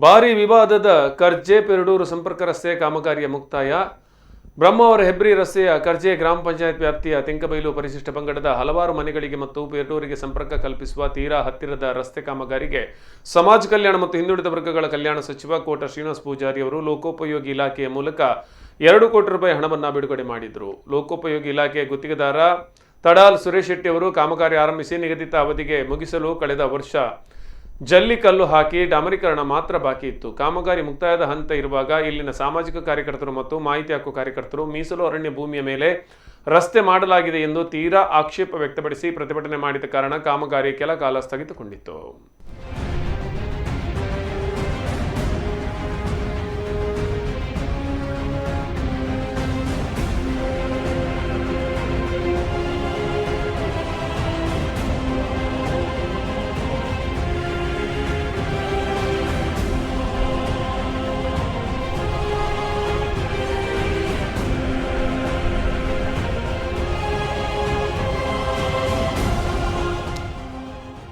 ಭಾರಿ ವಿವಾದದ ಕರ್ಜೆ ಪೆರಡೂರು ಸಂಪರ್ಕ ರಸ್ತೆ ಕಾಮಗಾರಿಯ ಮುಕ್ತಾಯ. ಬ್ರಹ್ಮಾವರ ಹೆಬ್ರಿ ರಸ್ತೆಯ ಕರ್ಜೆ ಗ್ರಾಮ ಪಂಚಾಯತ್ ವ್ಯಾಪ್ತಿಯ ತೆಂಕಬೈಲು ಪರಿಶಿಷ್ಟ ಪಂಗಡದ ಹಲವಾರು ಮನೆಗಳಿಗೆ ಮತ್ತು ಪೆರಡೂರಿಗೆ ಸಂಪರ್ಕ ಕಲ್ಪಿಸುವ ತೀರಾ ಹತ್ತಿರದ ರಸ್ತೆ ಕಾಮಗಾರಿಗೆ ಸಮಾಜ ಕಲ್ಯಾಣ ಮತ್ತು ಹಿಂದುಳಿದ ವರ್ಗಗಳ ಕಲ್ಯಾಣ ಸಚಿವ ಕೋಟ ಶ್ರೀನಿವಾಸ ಪೂಜಾರಿ ಅವರು ಲೋಕೋಪಯೋಗಿ ಇಲಾಖೆಯ ಮೂಲಕ 2 ಕೋಟಿ ರೂಪಾಯಿ ಹಣವನ್ನು ಬಿಡುಗಡೆ ಮಾಡಿದರು. ಲೋಕೋಪಯೋಗಿ ಇಲಾಖೆಯ ಗುತ್ತಿಗೆದಾರ ತಡಾಲ್ ಸುರೇಶ್ ಶೆಟ್ಟಿ ಅವರು ಕಾಮಗಾರಿ ಆರಂಭಿಸಿ ನಿಗದಿತ ಅವಧಿಗೆ ಮುಗಿಸಲು ಕಳೆದ ವರ್ಷ ಜಲ್ಲಿ ಕಲ್ಲು ಹಾಕಿ ಡಾಮರೀಕರಣ ಮಾತ್ರ ಬಾಕಿ ಇತ್ತು. ಕಾಮಗಾರಿ ಮುಕ್ತಾಯದ ಹಂತ ಇರುವಾಗ ಇಲ್ಲಿನ ಸಾಮಾಜಿಕ ಕಾರ್ಯಕರ್ತರು ಮತ್ತು ಮಾಹಿತಿ ಹಕ್ಕು ಕಾರ್ಯಕರ್ತರು ಮೀಸಲು ಅರಣ್ಯ ಭೂಮಿಯ ಮೇಲೆ ರಸ್ತೆ ಮಾಡಲಾಗಿದೆ ಎಂದು ತೀರಾ ಆಕ್ಷೇಪ ವ್ಯಕ್ತಪಡಿಸಿ ಪ್ರತಿಭಟನೆ ಮಾಡಿದ ಕಾರಣ ಕಾಮಗಾರಿ ಕೆಲ ಕಾಲ ಸ್ಥಗಿತಗೊಂಡಿತ್ತು.